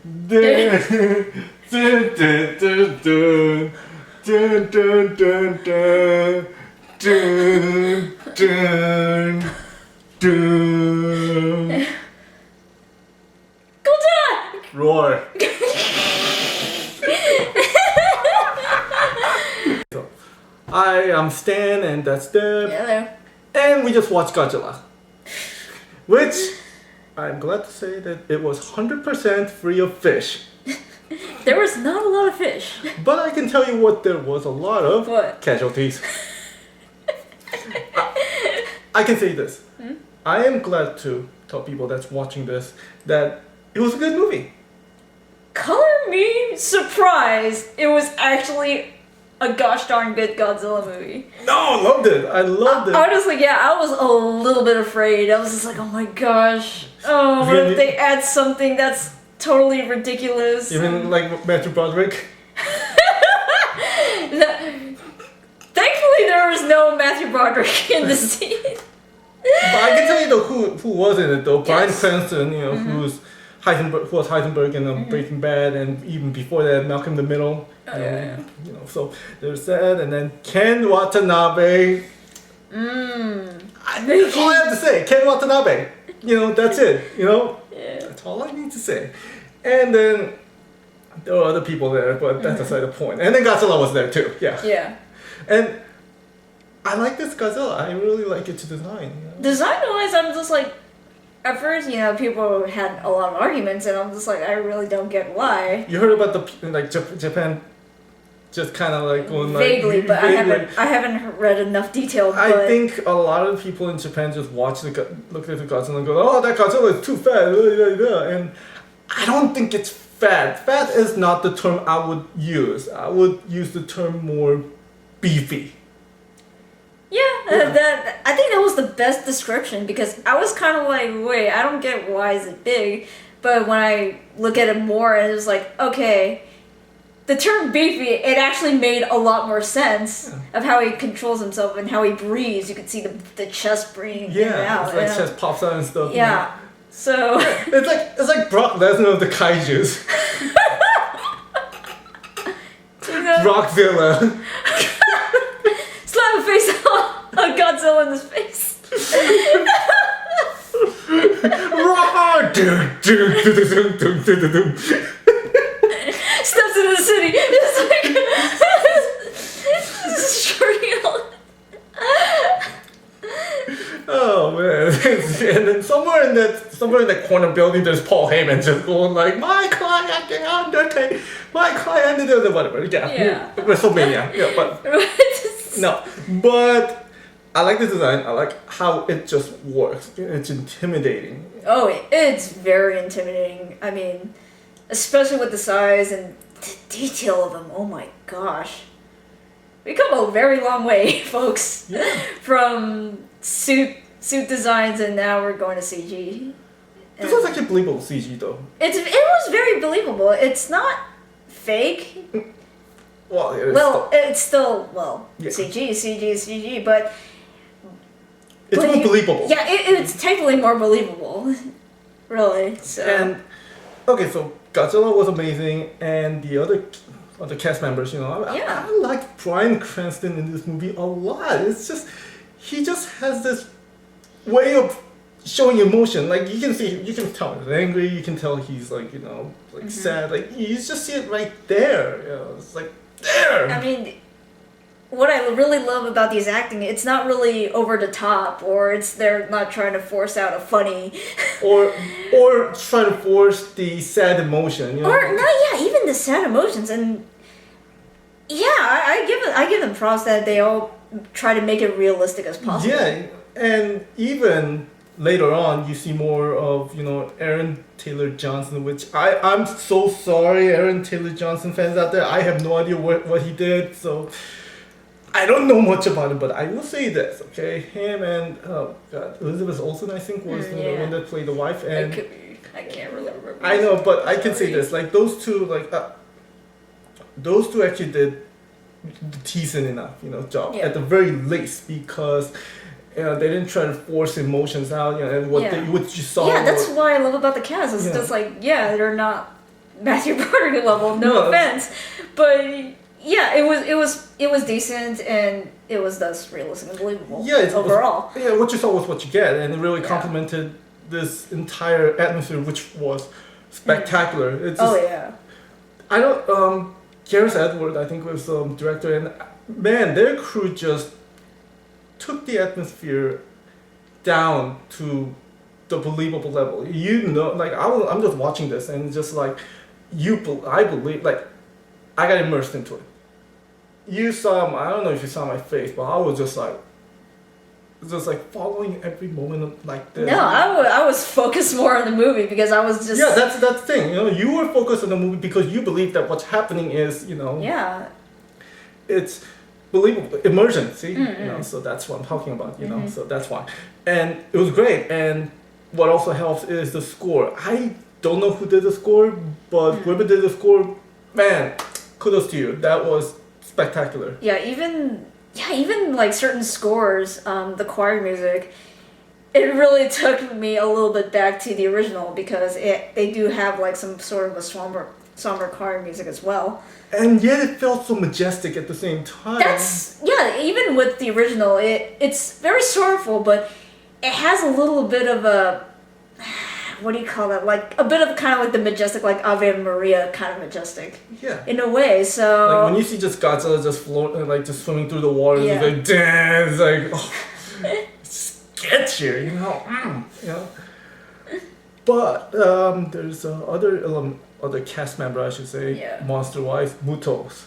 Dun, dun, dun, dun. Dun, dun, dun, dun. Dun, dun, dun. Godzilla! Roar. So, I am Stan and that's Deb. Hello. And we just watched Godzilla. Which, I'm glad to say that it was 100% free of fish. There was not a lot of fish. But I can tell you what there was a lot of. What? Casualties. I can say this. I am glad to tell people that's watching this that it was a good movie. Color me surprised it was actually a gosh darn good Godzilla movie. No, I loved it. I loved it. Honestly, yeah, I was a little bit afraid. I was just like, oh my gosh. Oh, what if they add something that's totally ridiculous? Even like Matthew Broderick? Thankfully, there was no Matthew Broderick in the scene. But I can tell you though who was in it though. Bryan Yes. Cranston, who was Heisenberg in Breaking Bad, and even before that, Malcolm in the Middle. Yeah. So there's that, and then Ken Watanabe. That's all I have to say. Ken Watanabe. That's it. Yeah. That's all I need to say. And then there were other people there, but that's aside the point. And then Godzilla was there too. Yeah. Yeah. And I like this Godzilla. I really like its design. Design-wise, I'm just like, at first, people had a lot of arguments, and I'm just like, I really don't get why. You heard about the Japan, just kind of like going Vaguely, like but vaguely. I haven't read enough detail. I But think a lot of people in Japan just look at the Godzilla and go, "Oh, that Godzilla is too fat," and I don't think it's fat. Fat is not the term I would use. I would use the term more beefy. I think that was the best description, because I was kind of like, wait, I don't get why is it big, but when I look at it more, it was like, okay, the term beefy, it actually made a lot more sense of how he controls himself and how he breathes. You could see the chest breathing in and out. It's like chest pops out and stuff. Yeah, so it's like Brock Lesnar of the kaijus. Brockzilla. Slap a face on Godzilla in his face. Roar! Steps into the city. It's like destroying all. Oh man! And then somewhere in that corner building, there's Paul Heyman just going like, "My client, the Undertaker, my client, whatever." Yeah. WrestleMania. Yeah, but no, but I like the design. I like how it just works. It's intimidating. Oh, it's very intimidating. I mean, especially with the size and the detail of them. Oh my gosh. We come a very long way, folks. Yeah. From suit designs, and now we're going to CG. This was actually believable CG though. It was very believable. It's not fake. Well, it's still Yeah. CG, but it's more believable. Yeah, it's technically more believable, really. So. And okay, so Godzilla was amazing, and the other cast members, I like Bryan Cranston in this movie a lot. It's just he just has this way of showing emotion. Like you can tell he's angry. You can tell he's sad. Like you just see it right there. It's like there. I mean, what I really love about these acting, it's not really over the top, or they're not trying to force out a funny, or try to force the sad emotion. Even the sad emotions, and I give them props that they all try to make it realistic as possible. Yeah, and even later on, you see more of Aaron Taylor Johnson, which I'm so sorry, Aaron Taylor Johnson fans out there. I have no idea what he did, so I don't know much about him. But I will say this, okay? Him and Elizabeth Olsen, I think, was the one that played the wife, and I can't really remember. I know, but I can say this, like those two, actually did decent enough, job at the very least, because they didn't try to force emotions out, and what you saw. Yeah, that's what I love about the cast. It's just like, they're not Matthew Broderick level. No offense, but yeah, it was decent and it was thus realistic and believable. Yeah, overall. What you saw was what you get, and it really complemented this entire atmosphere, which was spectacular. It's just, I don't. Gareth Edwards, I think, was the director, and man, their crew just took the atmosphere down to the believable level. You know, like I'm just watching this, and just like I believe, like I got immersed into it. You saw, I don't know if you saw my face, but I was just like following every moment of like this. No, I was focused more on the movie because I was just... Yeah, that's the thing. You know, you were focused on the movie because you believe that what's happening is, you know... Yeah. It's believable. Immersion, see? You know, so that's what I'm talking about, you know? So that's why. And it was great. And what also helps is the score. I don't know who did the score, but whoever did the score, man, kudos to you. That was spectacular. Yeah, even like certain scores, the choir music, it really took me a little bit back to the original because they do have like some sort of a somber choir music as well. And yet it felt so majestic at the same time. Even with the original, it's very sorrowful, but it has a little bit of a, what do you call that? Like a bit of kind of like the majestic, like Ave Maria kind of majestic. Yeah. In a way, so. Like when you see just Godzilla just floating, like just swimming through the water, it's like damn, it's like oh, it just gets you, you know. You know. But there's other cast member, I should say, monster-wise, Mutos.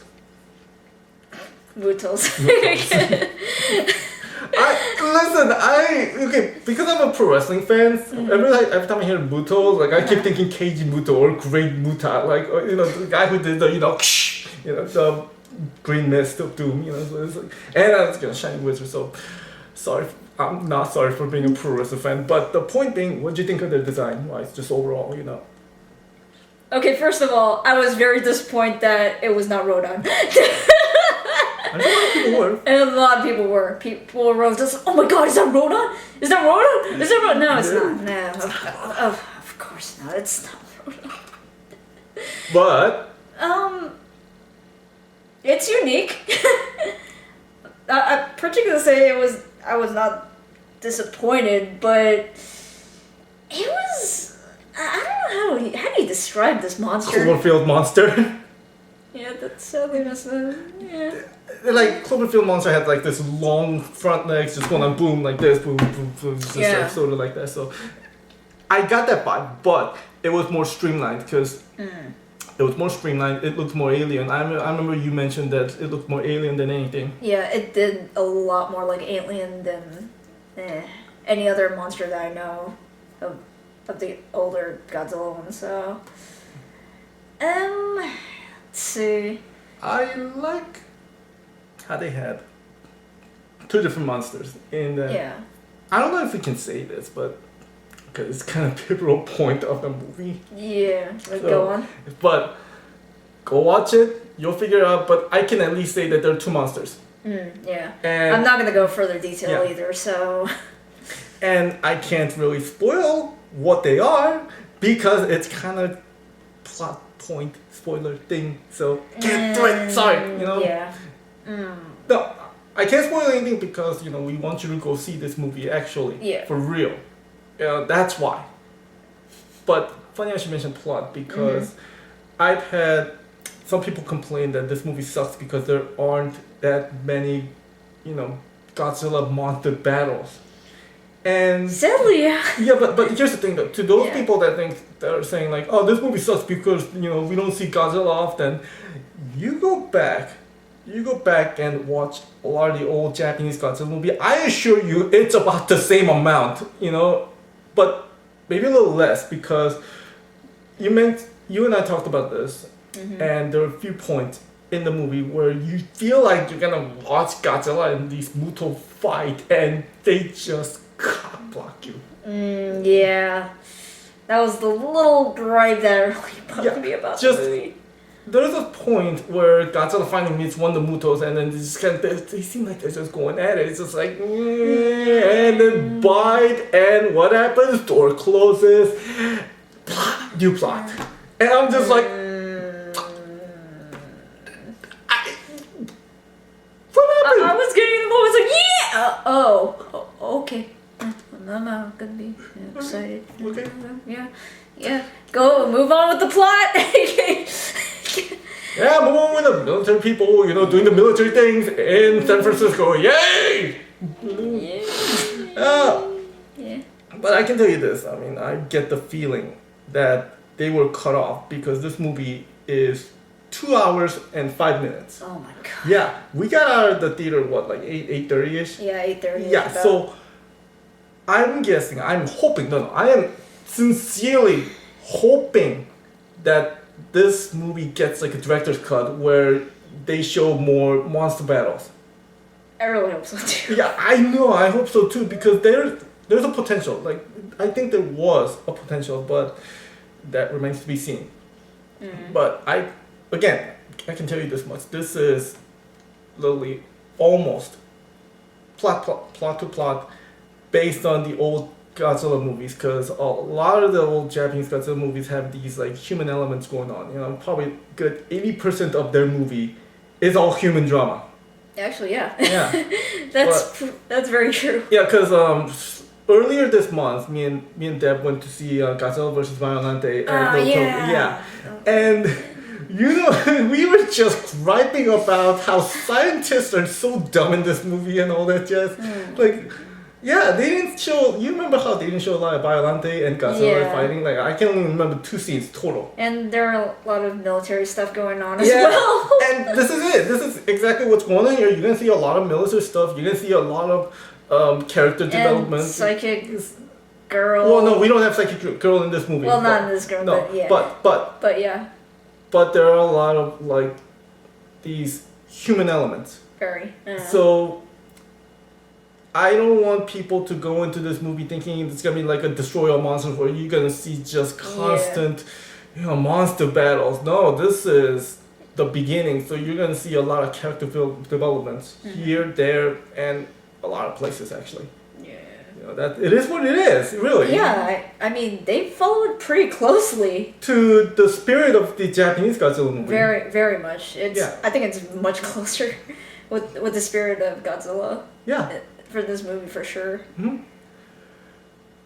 Because I'm a pro wrestling fan, every time I hear Muto, like I keep thinking Keiji Muto or Great Muta, like you know the guy who did the the Green Mist of Doom, you know. So it's like, and I was gonna Shining Wizard. So sorry, I'm not sorry for being a pro wrestling fan, but the point being, what do you think of their design, wise, just overall, you know? Okay, first of all, I was very disappointed that it was not Rodan. A lot of people were. And a lot of people were. People were just, oh my god, is that Rodan? Is that Rodan? Is that Rodan? No, it's not. No, of course not. It's not Rodan. But it's unique. I particularly say I was not disappointed, but it was. I don't know how do you describe this monster? Cloverfield monster. Yeah, that's sadly messed up. Yeah. Like Cloverfield monster had like this long front legs, just going on boom like this, boom, boom, boom, just like sort of like that. So I got that vibe, but it was more streamlined because it was more streamlined. It looked more alien. I remember you mentioned that it looked more alien than anything. Yeah, it did a lot more like alien than any other monster that I know of the older Godzilla ones. So let's see. I like how they had two different monsters in the. I don't know if we can say this, but because it's kind of pivotal point of the movie. Yeah, go on. But go watch it. You'll figure it out. But I can at least say that there are two monsters. Yeah. And I'm not gonna go further detail either. So. And I can't really spoil what they are because it's kind of plot point spoiler thing. So can't do it. Sorry, you know. Yeah. No, I can't spoil anything because you know we want you to go see this movie actually. Yeah. For real. That's why. But funny I should mention plot because I've had some people complain that this movie sucks because there aren't that many, you know, Godzilla monster battles. And sadly, yeah, but here's the thing though. To those people that are saying like, oh, this movie sucks because you know we don't see Godzilla often, you go back and watch a lot of the old Japanese Godzilla movie. I assure you, it's about the same amount, you know, but maybe a little less because you and I talked about this, and there are a few points in the movie where you feel like you're gonna watch Godzilla and these Muto fight, and they just cock block you. Yeah, that was the little gripe that really bugged me about the movie. There's a point where Godzilla finally meets one of the Mutos, and then they seem like they're just going at it. It's just like, and then bite, and what happens? Door closes. You plot. And I'm just like, what happened? I was getting the moment like, okay. I'm gonna be excited. Okay. Yeah. Go, move on with the plot. Yeah, move on with the military people, doing the military things in San Francisco. Yay! Yeah. But I can tell you this. I mean, I get the feeling that they were cut off because this movie is 2 hours and 5 minutes. Oh my god. Yeah, we got out of the theater, what, like 8:30ish? Yeah, 8:30. Yeah, so I'm guessing, I'm hoping, I am sincerely hoping that this movie gets like a director's cut where they show more monster battles. I really hope so too. Yeah, I know, I hope so too, because there's a potential. Like, I think there was a potential, but that remains to be seen. But I can tell you this much. This is literally almost plot to plot based on the old Godzilla movies, because a lot of the old Japanese Godzilla movies have these like human elements going on. Probably good 80% of their movie is all human drama. Actually, yeah. Yeah. That's very true. Yeah, because earlier this month, me and Deb went to see Godzilla vs. Violente at yeah. And we were just griping about how scientists are so dumb in this movie and all that jazz. Like, yeah, they didn't show. You remember how they didn't show a lot of Violente and Godzilla fighting? Like, I can only remember 2 scenes total. And there are a lot of military stuff going on as well. And this is it. This is exactly what's going on here. You're gonna see a lot of military stuff. You're gonna see a lot of character development. Psychic girl. Well, no, we don't have psychic girl in this movie. Well, not in this girl, but yeah. But yeah. But there are a lot of like these human elements. Very. So I don't want people to go into this movie thinking it's gonna be like a destroy all monsters where you're gonna see just constant, monster battles. No, this is the beginning. So you're gonna see a lot of character developments here, there, and a lot of places actually. That it is what it is, really. Yeah, I mean, they followed pretty closely to the spirit of the Japanese Godzilla movie. Very, very much. I think it's much closer with the spirit of Godzilla. Yeah. For this movie, for sure.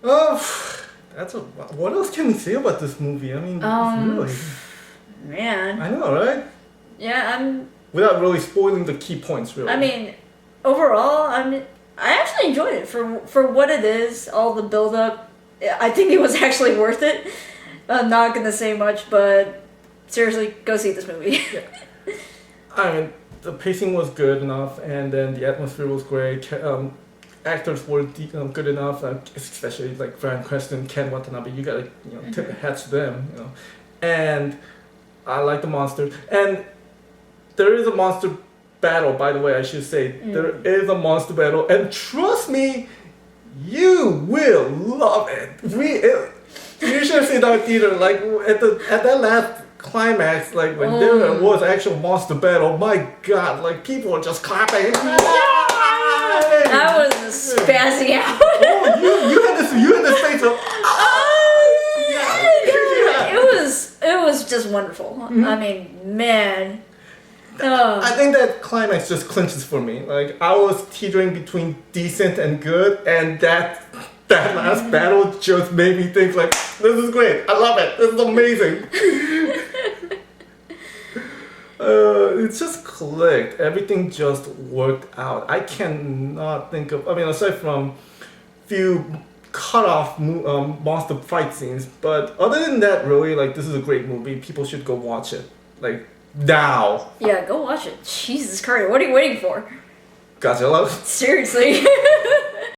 What else can we say about this movie? I mean, really. Man. I know, right? Yeah, without really spoiling the key points, really. I mean, overall, I actually enjoyed it for what it is. All the build up, I think it was actually worth it. I'm not gonna say much, but seriously, go see this movie. Yeah. I mean, the pacing was good enough, and then the atmosphere was great. Actors were good enough, especially like Bryan Cranston, Ken Watanabe. You gotta tip the hats to them. And I like the monsters, and there is a monster battle, by the way, I should say. There is a monster battle, and trust me, you will love it. You should have seen that theater, like at that last climax, like when there was actual monster battle. My God, like people were just clapping. I was spazzing out. You had this face of. It was just wonderful. I mean, man. I think that climax just clinches for me. Like, I was teetering between decent and good, and that last battle just made me think like, this is great. I love it. This is amazing. It just clicked. Everything just worked out. I cannot think of. I mean, aside from few cut off monster fight scenes, but other than that, really, like, this is a great movie. People should go watch it. Like. Now. Yeah, go watch it. Jesus Christ, what are you waiting for? Godzilla. Seriously.